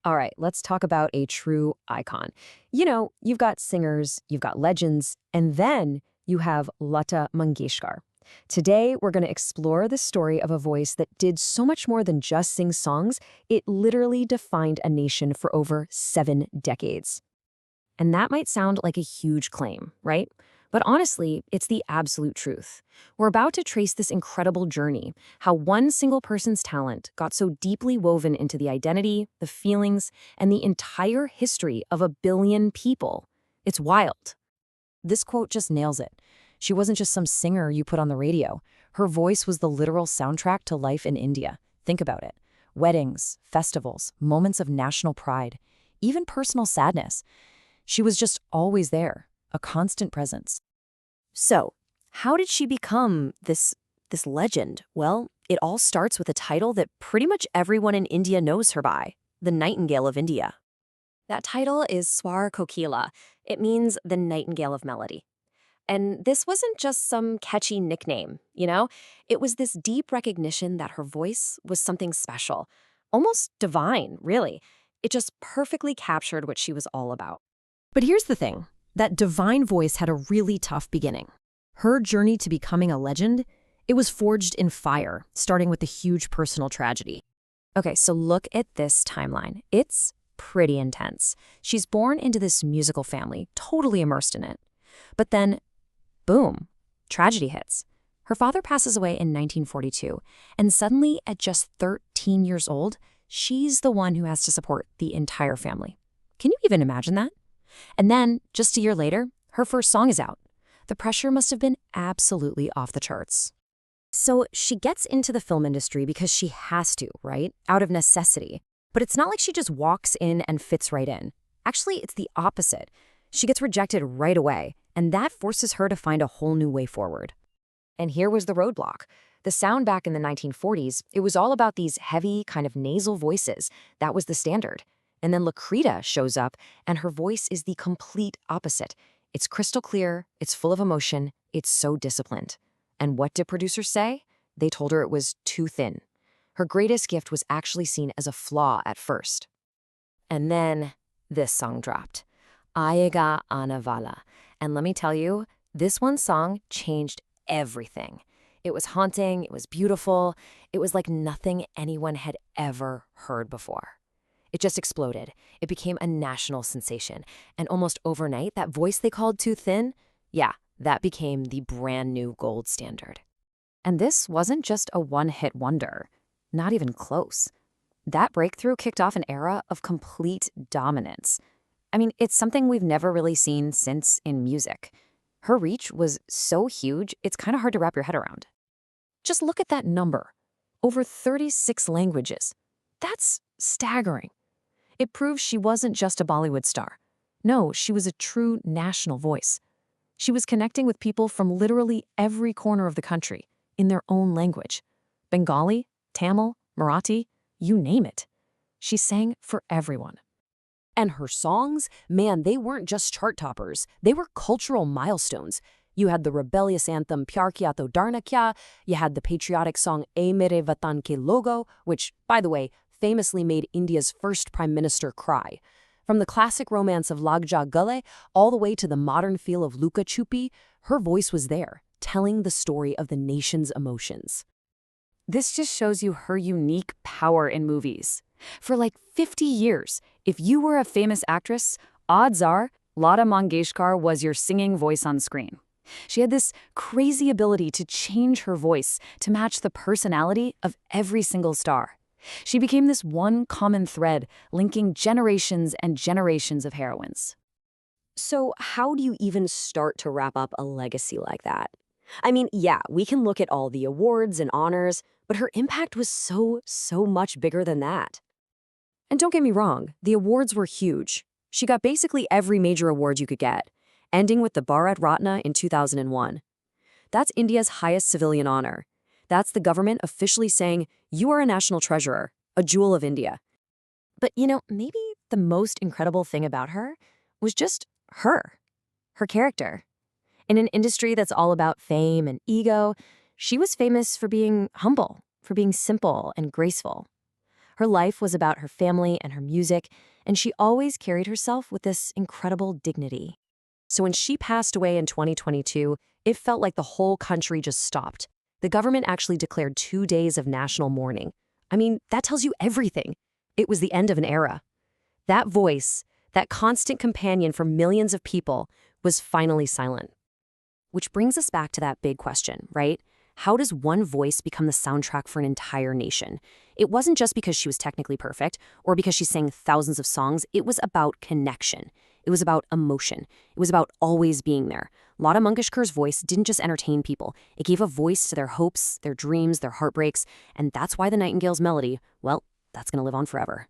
All right, let's talk about a true icon. You've got singers, you've got legends, and then you have Lata Mangeshkar. Today, we're going to explore the story of a voice that did so much more than just sing songs. It literally defined a nation for over 7 decades. And that might sound like a huge claim, right? But honestly, it's the absolute truth. We're about to trace this incredible journey, how one single person's talent got so deeply woven into the identity, the feelings, and the entire history of a billion people. It's wild. This quote just nails it. She wasn't just some singer you put on the radio. Her voice was the literal soundtrack to life in India. Think about it. Weddings, festivals, moments of national pride, even personal sadness. She was just always there, a constant presence. So, how did she become this legend? Well, it all starts with a title that pretty much everyone in India knows her by, the Nightingale of India. That title is Swar Kokila. It means the Nightingale of Melody. And this wasn't just some catchy nickname. It was this deep recognition that her voice was something special, almost divine, really. It just perfectly captured what she was all about. But here's the thing. That divine voice had a really tough beginning. Her journey to becoming a legend, it was forged in fire, starting with a huge personal tragedy. Okay, so look at this timeline. It's pretty intense. She's born into this musical family, totally immersed in it. But then, boom, tragedy hits. Her father passes away in 1942, and suddenly, at just 13 years old, she's the one who has to support the entire family. Can you even imagine that? And then, just a year later, her first song is out. The pressure must have been absolutely off the charts. So she gets into the film industry because she has to, right? Out of necessity. But it's not like she just walks in and fits right in. Actually, it's the opposite. She gets rejected right away, and that forces her to find a whole new way forward. And here was the roadblock. The sound back in the 1940s, it was all about these heavy, kind of nasal voices. That was the standard. And then Lakrita shows up, and her voice is the complete opposite. It's crystal clear, it's full of emotion, it's so disciplined. And what did producers say? They told her it was too thin. Her greatest gift was actually seen as a flaw at first. And then this song dropped, Aayega Aana Wala. And let me tell you, this one song changed everything. It was haunting, it was beautiful, it was like nothing anyone had ever heard before. It just exploded. It became a national sensation. And almost overnight, that voice they called too thin, that became the brand new gold standard. And this wasn't just a one-hit wonder. Not even close. That breakthrough kicked off an era of complete dominance. I mean, it's something we've never really seen since in music. Her reach was so huge, it's kind of hard to wrap your head around. Just look at that number. Over 36 languages. That's staggering. It proves she wasn't just a Bollywood star. No, she was a true national voice. She was connecting with people from literally every corner of the country, in their own language. Bengali, Tamil, Marathi, you name it. She sang for everyone. And her songs, man, they weren't just chart toppers. They were cultural milestones. You had the rebellious anthem Pyar Kiya To Darna Kya. You had the patriotic song Ae Mere Vatan Ke Logo, which, by the way, famously made India's first prime minister cry. From the classic romance of Lag Ja Gale all the way to the modern feel of Luka Chupi, her voice was there, telling the story of the nation's emotions. This just shows you her unique power in movies. For like 50 years, if you were a famous actress, odds are Lata Mangeshkar was your singing voice on screen. She had this crazy ability to change her voice to match the personality of every single star. She became this one common thread linking generations and generations of heroines. So how do you even start to wrap up a legacy like that? I mean, we can look at all the awards and honors, but her impact was so much bigger than that. And don't get me wrong, the awards were huge. She got basically every major award you could get, ending with the Bharat Ratna in 2001. That's India's highest civilian honor. That's the government officially saying, you are a national treasurer, a jewel of India. But maybe the most incredible thing about her was just her character. In an industry that's all about fame and ego, she was famous for being humble, for being simple and graceful. Her life was about her family and her music, and she always carried herself with this incredible dignity. So when she passed away in 2022, it felt like the whole country just stopped. The government actually declared 2 days of national mourning. I mean, that tells you everything. It was the end of an era. That voice, that constant companion for millions of people, was finally silent. Which brings us back to that big question, right? How does one voice become the soundtrack for an entire nation? It wasn't just because she was technically perfect or because she sang thousands of songs. It was about connection. It was about emotion. It was about always being there. Lata Mangeshkar's voice didn't just entertain people. It gave a voice to their hopes, their dreams, their heartbreaks, and that's why the Nightingale's melody, well, that's going to live on forever.